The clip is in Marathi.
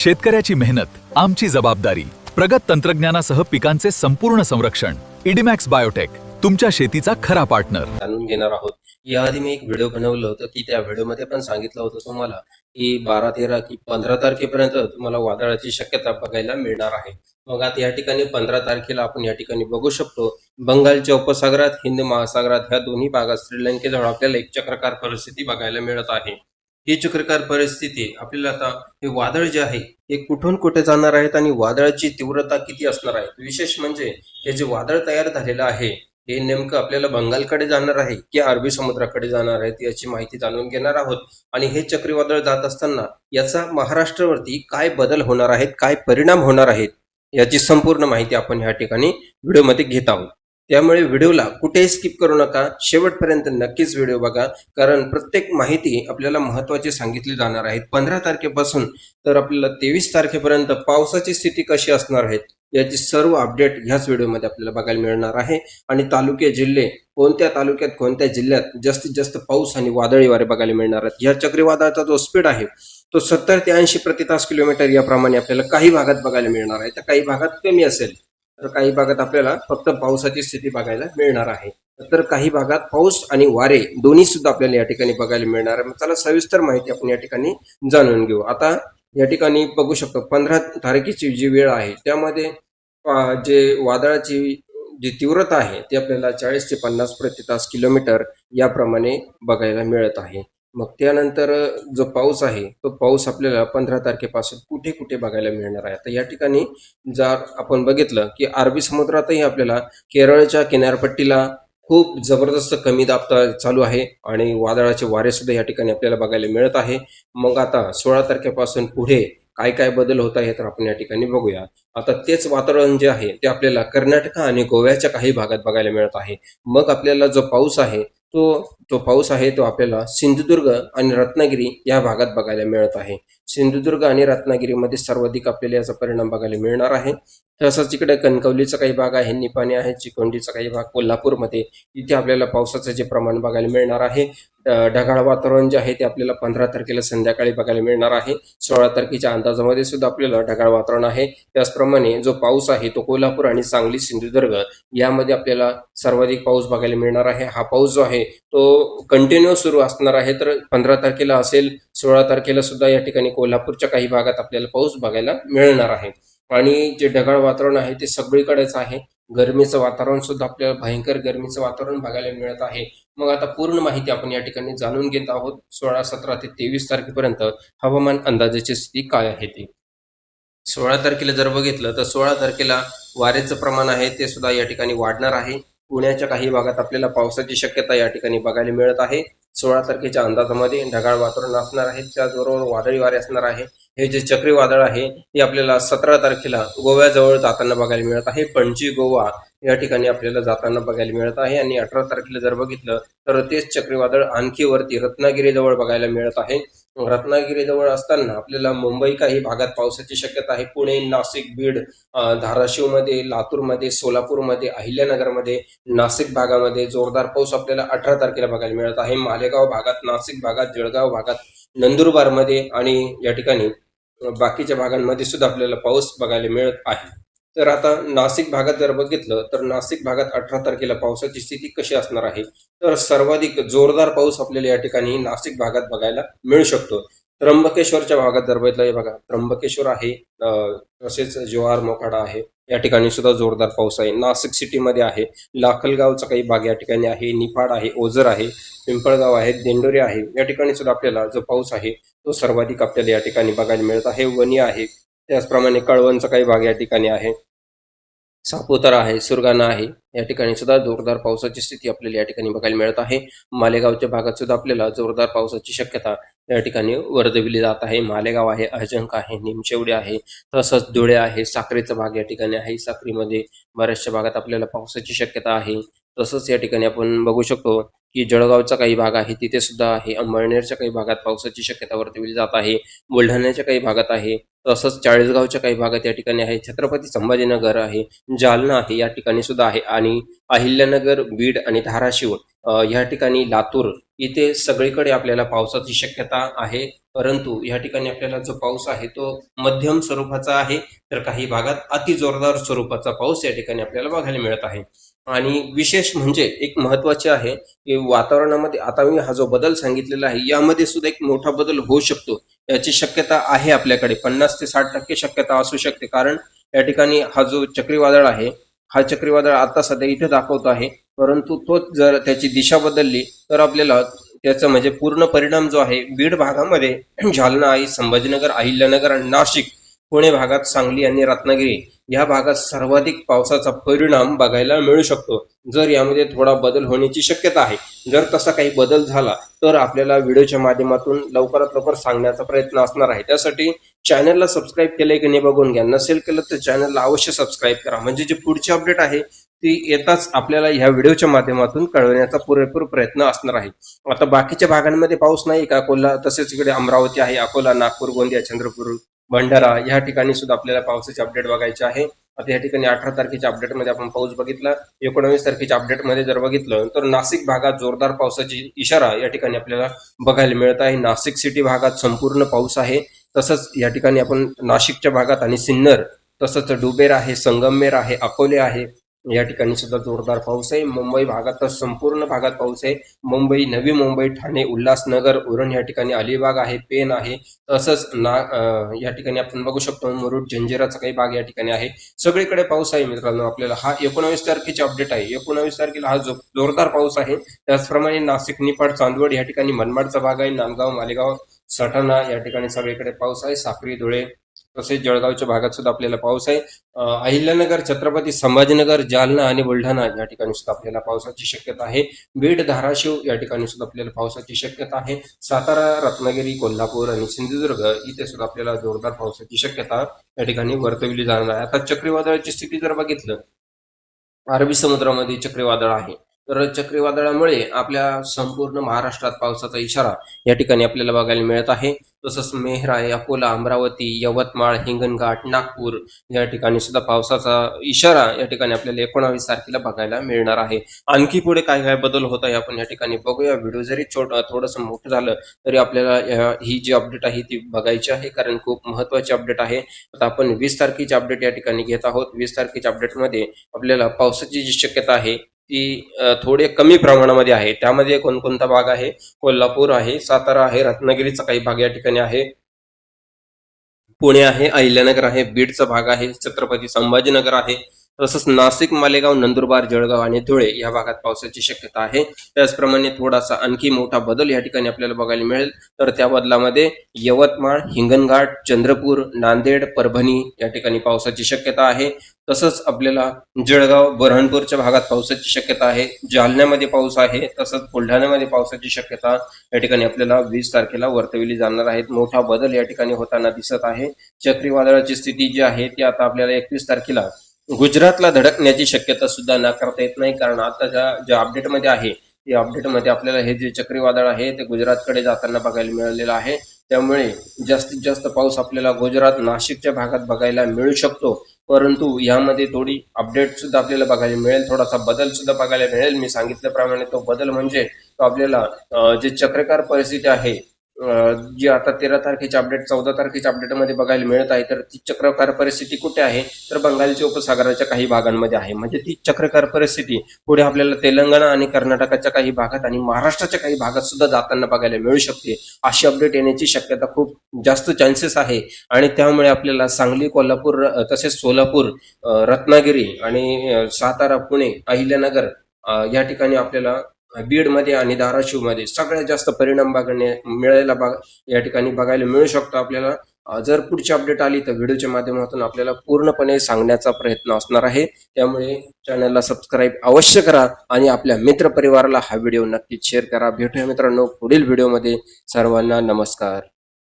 शेतकऱ्याची मेहनत आमची जबाबदारी. प्रगत तंत्रज्ञानासह पिकांचे संपूर्ण संरक्षण. इडीमॅक्स बायोटेक, तुमच्या शेतीचा खरा पार्टनर. जाणून घेणार आहोत. याआधी मी एक व्हिडिओ बनवलं होतं की त्या व्हिडिओमध्ये पण सांगितलं होतं तुम्हाला की 12, 13 की 15 तारखेपर्यंत तुम्हाला वादळाची शक्यता बघायला मिळणार आहे. मग आता या ठिकाणी 15 तारखेला आपण या ठिकाणी बघू शकतो बंगालच्या उपसागरात, हिंद महासागरात ह्या दोन्ही भागात श्रीलंकेजवळ आपल्याला एक चक्राकार परिस्थिती बघायला मिळत आहे. ही चक्राकार परिस्थिती आपल्याला आता हे वादळ जे आहे हे कुठून कुठे जाणार आहेत आणि वादळाची तीव्रता किती असणार आहे. विशेष म्हणजे हे जे वादळ तयार झालेलं आहे हे नेमकं आपल्याला बंगालकडे जाणार आहे की अरबी समुद्राकडे जाणार आहे याची माहिती जाणून घेणार आहोत. आणि हे चक्रीवादळ जात असताना याचा महाराष्ट्रावरती काय बदल होणार आहेत, काय परिणाम होणार आहेत याची संपूर्ण माहिती आपण या ठिकाणी व्हिडिओमध्ये घेत आहोत. त्यामुळे व्हिडिओला कुठेही स्किप करू नका, शेवटपर्यंत नक्कीच व्हिडिओ बघा, कारण प्रत्येक माहिती आपल्याला महत्त्वाची सांगितली जाणार आहे. 15 तारखेपासून तर आपल्याला 23 तारखेपर्यंत पावसाची स्थिती कशी असणार आहे याची सर्व अपडेट ह्याच व्हिडिओमध्ये आपल्याला बघायला मिळणार आहे. आणि तालुके, जिल्हे, कोणत्या तालुक्यात कोणत्या जिल्ह्यात जास्तीत जास्त पाऊस आणि वादळी वारे बघायला मिळणार आहेत. या चक्रीवादळाचा जो स्पीड आहे तो 70 ते 80 प्रति तास किलोमीटर याप्रमाणे आपल्याला काही भागात बघायला मिळणार आहे. तर काही भागात कमी असेल, तर काही भागात आपल्याला फक्त पावसाची स्थिती बघायला मिळणार आहे. तर काही भागात पाऊस आणि वारे दोन्ही सुद्धा आपल्याला या ठिकाणी बघायला मिळणार आहे. चला सविस्तर माहिती आपण या ठिकाणी जाणून घेऊ. आता या ठिकाणी बघू शकतो 15 तारखेची जी वेळ आहे त्यामध्ये जे वादळाची जी तीव्रता आहे ती आपल्याला 40 ते 50 प्रति तास किलोमीटर याप्रमाणे बघायला मिळत आहे. मग त्यानंतर जो पाऊस आहे तो पाऊस आपल्याला 15 तारखेपासून कुठे कुठे बघायला मिळणार आहे. तर या ठिकाणी जर आपण बघितलं की अरबी समुद्रातही आपल्याला केरळच्या किनारपट्टीला खूप जबरदस्त कमी दाब चालू आहे आणि वादळाचे वारे सुद्धा या ठिकाणी आपल्याला बघायला मिळत आहे. मग आता 16 तारखेपासून पुढे काय काय बदल होत आहे तर आपण या ठिकाणी बघूया. आता तेच वातावरण जे आहे ते आपल्याला कर्नाटक आणि गोव्याच्या काही भागात बघायला मिळत आहे. मग आपल्याला जो पाऊस आहे तो पाऊस आहे तो आपल्याला सिंधुदुर्ग आणि रत्नागिरी या भागात बघायला मिळत आहे. सिंधुदुर्ग आणि रत्नागिरीमध्ये सर्वाधिक आपल्याला याचा परिणाम बघायला मिळणार आहे. तसंच इकडे कणकवलीचा काही भाग आहे, निपाणी आहे, चिकोंडीचा काही भाग, कोल्हापूरमध्ये इथे आपल्याला पावसाचं जे प्रमाण बघायला मिळणार आहे. ढगाळ वातावरण जे आहे ते आपल्याला 15 तारखेला संध्याकाळी बघायला मिळणार आहे. 16 तारखेच्या अंदाजामध्ये सुद्धा आपल्याला ढगाळ वातावरण आहे. त्याचप्रमाणे जो पाऊस आहे तो कोल्हापूर आणि सांगली, सिंधुदुर्ग यामध्ये आपल्याला सर्वाधिक पाऊस बघायला मिळणार आहे. हा पाऊस जो आहे तो कंटिन्यू सुरू असणार आहे. तर 15 तारखेला असेल, 16 तारखेला सुद्धा या ठिकाणी कोल्हापूरच्या काही भागात आपल्याला पाऊस बघायला मिळणार आहे. आणि जे ढगाळ वातावरण आहे ते सगळीकडेच आहे. गरमीचं वातावरण सुद्धा आपल्याला भयंकर गरमीचं वातावरण बघायला मिळत आहे. मग आता पूर्ण माहिती आपण या ठिकाणी जाणून घेत आहोत. 16, 17 ते 23 तारखेपर्यंत हवामान अंदाजाची स्थिती काय आहे ती. 16 तारखेला जर बघितलं तर 16 तारखेला वाऱ्याचं प्रमाण आहे ते सुद्धा या ठिकाणी वाढणार आहे. पुण्याच्या काही भागात आपल्याला पावसाची शक्यता या ठिकाणी बघायला मिळत आहे. 16 तारखेच्या अंदाजामध्ये ढगाळ वातावरण असणार आहे, त्याचबरोबर वादळी वारे असणार आहे. हे जे चक्रीवादळ आहे ते आपल्याला 17 तारखेला गोव्याजवळ जाताना बघायला मिळत आहे. पणजी, गोवा या ठिकाणी आपल्याला जाताना बघायला मिळत आहे. आणि 18 तारखेला जर बघितलं तर तेच चक्रीवादळ आणखी वरती रत्नागिरीजवळ बघायला मिळत आहे. रत्नागिरीजवळ असताना आपल्याला मुंबई काही भागात पावसाची शक्यता आहे. पुणे, नाशिक, बीड, धाराशिवमध्ये, लातूरमध्ये, सोलापूरमध्ये, अहिल्यानगरमध्ये, नाशिक भागामध्ये जोरदार पाऊस आपल्याला 18 तारखेला बघायला मिळत आहे. मालेगाव भागात, नाशिक भागात, जळगाव भागात, नंदुरबारमध्ये आणि या ठिकाणी बाकीच्या भागांमध्ये सुद्धा आपल्याला पाऊस बघायला मिळत आहे. तर आता नाशिक भागात जर बघितलं तर नाशिक भागात 18 तारखेला पावसाची स्थिती कशी असणार आहे तर सर्वाधिक जोरदार पाऊस आपल्याला या ठिकाणी नाशिक भागात बघायला मिळू शकतो. त्र्यंबकेश्वरच्या भागात जर बघितलं, हे बघा त्र्यंबकेश्वर आहे, तसेच जव्हार, मोखाडा आहे, या ठिकाणी सुद्धा जोरदार पाऊस आहे. नाशिक सिटीमध्ये आहे, लाखलगावचा काही भाग या ठिकाणी आहे, निफाड आहे, ओझर आहे, पिंपळगाव आहे, दिंडोरी आहे, या ठिकाणी सुद्धा आपल्याला जो पाऊस आहे तो सर्वाधिक आपल्याला या ठिकाणी बघायला मिळत आहे. वणी आहे, त्याचप्रमाणे कळवणचा काही भाग या ठिकाणी आहे, सापुतारा आहे, सुरगाणा आहे, या ठिकाणी सुद्धा जोरदार पावसाची स्थिती आपल्याला या ठिकाणी बघायला मिळत आहे. मालेगावच्या भागात सुद्धा आपल्याला जोरदार पावसाची शक्यता या ठिकाणी वर्तविली जात आहे. मालेगाव आहे, अजंक आहे, निमशेवडी आहे, तसंच धुळे आहे, साक्रीचा भाग या ठिकाणी आहे. साक्रीमध्ये बऱ्याचशा भागात आपल्याला पावसाची शक्यता आहे. तसंच या ठिकाणी आपण बघू शकतो की जळगावचा काही भाग आहे तिथे सुद्धा आहे. अंमळनेरच्या काही भागात पावसाची शक्यता वर्तविली जात आहे. बुलढाण्याच्या काही भागात आहे. तसंच चाळीसगावच्या काही भागात या ठिकाणी आहे. छत्रपती संभाजीनगर आहे, जालना आहे, या ठिकाणी सुद्धा आहे. आणि अहिल्यानगर, बीड आणि धाराशिव या ठिकाणी, लातूर इथे सगळीकडे आपल्याला पावसाची शक्यता आहे, परंतु या ठिकाणी आपल्याला जो पाऊस आहे तो मध्यम स्वरूपाचा आहे, तर काही भागात अति जोरदार स्वरूपाचा पाऊस या ठिकाणी आपल्याला बघायला मिळत आहे. आणि विशेष म्हणजे एक महत्त्वाचे आहे की वातावरणामध्ये आता मी हा जो बदल सांगितलेला आहे यामध्ये सुद्धा एक मोठा बदल होऊ शकतो, याची शक्यता आहे आपल्याकडे. 50 ते 60% शक्यता असू शकते, कारण या ठिकाणी हा जो चक्रीवादळ आहे, हा चक्रीवादळ आता सध्या इथे दाखवतो आहे, परंतु तोच जर त्याची दिशा बदलली तर आपल्याला त्याचा म्हणजे पूर्ण परिणाम जो आहे बीड भागामध्ये जालना, संभाजीनगर, अहिल्यानगर आणि नाशिक, पुणे भागात, सांगली आणि रत्नागिरी या भागात सर्वाधिक पावसाचा परिणाम बघायला मिळू शकतो. जर यामध्ये थोडा बदल होण्याची शक्यता आहे. जर तसा काही बदल झाला तर आपल्याला व्हिडिओच्या माध्यमातून लवकरात लवकर सांगण्याचा प्रयत्न असणार आहे. त्यासाठी चॅनलला सबस्क्राईब केलंय की नाही बघून घ्या. नसेल केलं तर चॅनलला अवश्य सबस्क्राईब करा, म्हणजे जे पुढची अपडेट आहे ती येताच आपल्याला ह्या व्हिडिओच्या माध्यमातून कळवण्याचा पुरेपूर प्रयत्न असणार आहे. आता बाकीच्या भागांमध्ये पाऊस नाही का, तसेच इकडे अमरावती आहे, अकोला, नागपूर, गोंदिया, चंद्रपूर, भंडारा या ठिकाणी सुद्धा आपल्याला पावसाचे अपडेट बघायचे आहे. आता या ठिकाणी 18 तारखेच्या अपडेटमध्ये आपण पाऊस बघितला. 19 तारखेच्या अपडेटमध्ये जर बघितलं तर नाशिक भागात जोरदार पावसाची इशारा या ठिकाणी आपल्याला बघायला मिळत आहे. नाशिक सिटी भागात संपूर्ण पाऊस आहे. तसंच या ठिकाणी आपण नाशिकच्या भागात आणि सिन्नर, तसंच डुबेर आहे, संगमनेर आहे, अकोले आहे, या ठिकाणी सुद्धा जोरदार पाऊस आहे. मुंबई भागात तर संपूर्ण भागात पाऊस आहे. मुंबई, नवी मुंबई, ठाणे, उल्हासनगर, उरण या ठिकाणी अलिबाग आहे, पेन आहे. तसंच या ठिकाणी आपण बघू शकतो मुरुड, जंजिराचा काही भाग या ठिकाणी आहे. सगळीकडे पाऊस आहे मित्रांनो. आपल्याला हा 19 तारखेची अपडेट आहे. 19 तारखेला हा जोरदार पाऊस आहे. त्याचप्रमाणे नाशिक, निफाड, चांदवड या ठिकाणी मनमाडचा भाग आहे. नांदगाव, मालेगाव, सटाणा या ठिकाणी सगळीकडे पाऊस आहे. साक्री, धुळे तसेच जळगावच्या भागात सुद्धा आपल्याला पाऊस आहे. अहिल्यानगर, छत्रपती संभाजीनगर, जालना आणि बुलढाणा या ठिकाणी सुद्धा आपल्याला पावसाची शक्यता आहे. बीड, धाराशिव या ठिकाणी सुद्धा आपल्याला पावसाची शक्यता आहे. सातारा, रत्नागिरी, कोल्हापूर आणि सिंधुदुर्ग इथे सुद्धा आपल्याला जोरदार पावसाची शक्यता या ठिकाणी वर्तवली जाणार आहे. आता चक्रीवादळाची स्थिती जर बघितलं, अरबी समुद्रामध्ये चक्रीवादळ आहे, तर चक्रीवादळामुळे आपल्या संपूर्ण महाराष्ट्रात पावसाचा इशारा या ठिकाणी आपल्याला बघायला मिळत आहे. तसंच मेहर आहे, अकोला, अमरावती, यवतमाळ, हिंगणघाट, नागपूर या ठिकाणी सुद्धा पावसाचा इशारा या ठिकाणी आपल्याला 19 तारखेला बघायला मिळणार आहे. आणखी पुढे काय काय बदल होत आहे आपण या ठिकाणी बघूया. व्हिडिओ जरी थोडंसं मोठं झालं तरी आपल्याला ही जी अपडेट आहे ती बघायची आहे, कारण खूप महत्वाची अपडेट आहे. आता आपण 20 तारखेची अपडेट या ठिकाणी घेत आहोत. 20 तारखेच्या अपडेटमध्ये आपल्याला पावसाची जी शक्यता आहे ती थोडे कमी प्रमाणामध्ये आहे. त्यामध्ये कोणकोणता भाग आहे? कोल्हापूर आहे, सातारा आहे, रत्नागिरीचा काही भाग या ठिकाणी आहे, पुणे आहे, अहिल्यानगर आहे, बीडचा भाग आहे, छत्रपती संभाजीनगर आहे, तसंच नाशिक, मालेगाव, नंदुरबार, जळगाव आणि धुळे या भागात पावसाची शक्यता आहे. त्याचप्रमाणे थोडासा आणखी मोठा बदल या ठिकाणी आपल्याला बघायला मिळेल. तर त्या बदलामध्ये यवतमाळ, हिंगणघाट, चंद्रपूर, नांदेड, परभणी या ठिकाणी पावसाची शक्यता आहे. तसंच आपल्याला जळगाव, बुरहानपूरच्या भागात पावसाची शक्यता आहे. जालन्यामध्ये पाऊस आहे. तसंच बुलढाण्यामध्ये पावसाची शक्यता या ठिकाणी आपल्याला 20 तारखेला वर्तवली जाणार आहे. मोठा बदल या ठिकाणी होताना दिसत आहे. चक्रीवादळाची स्थिती जी आहे ती आता आपल्याला 21 तारखेला गुजरातला धडकण्याची शक्यता सुद्धा नाकारता येत नाही, कारण आता ज्या अपडेटमध्ये आहे या अपडेटमध्ये आपल्याला हे जे चक्रीवादळ आहे ते गुजरातकडे जाताना बघायला मिळालेलं आहे. त्यामुळे जास्तीत जास्त पाऊस आपल्याला गुजरात, नाशिकच्या भागात बघायला मिळू शकतो. परंतु यामध्ये थोडी अपडेट सुद्धा आपल्याला बघायला मिळेल, थोडासा बदल सुद्धा बघायला मिळेल. मी सांगितल्याप्रमाणे तो बदल म्हणजे आपल्याला जे चक्राकार परिस्थिती आहे जी आता 13 तारखेच्या अपडेट, 14 तारखेच्या अपडेटमध्ये बघायला मिळत आहे, तर ती चक्राकार परिस्थिती कुठे आहे? तर बंगालच्या उपसागराच्या काही भागांमध्ये आहे. म्हणजे ती चक्राकार परिस्थिती पुढे आपल्याला तेलंगणा आणि कर्नाटकाच्या काही भागात आणि महाराष्ट्राच्या काही भागात सुद्धा जाताना बघायला मिळू शकते. अशी अपडेट येण्याची शक्यता खूप जास्त चान्सेस आहे. आणि त्यामुळे आपल्याला सांगली, कोल्हापूर, तसेच सोलापूर, रत्नागिरी आणि सातारा, पुणे, अहिल्यानगर या ठिकाणी आपल्याला बीडमध्ये आणि धाराशिवमध्ये सगळ्यात जास्त परिणाम या ठिकाणी बघायला मिळू शकतो आपल्याला. जर पुढची अपडेट आली तर व्हिडिओच्या माध्यमातून आपल्याला पूर्णपणे सांगण्याचा प्रयत्न असणार आहे. त्यामुळे चॅनलला सबस्क्राईब अवश्य करा आणि आपल्या मित्रपरिवाराला हा व्हिडिओ नक्कीच शेअर करा. भेटूया मित्रांनो पुढील व्हिडिओमध्ये. सर्वांना नमस्कार.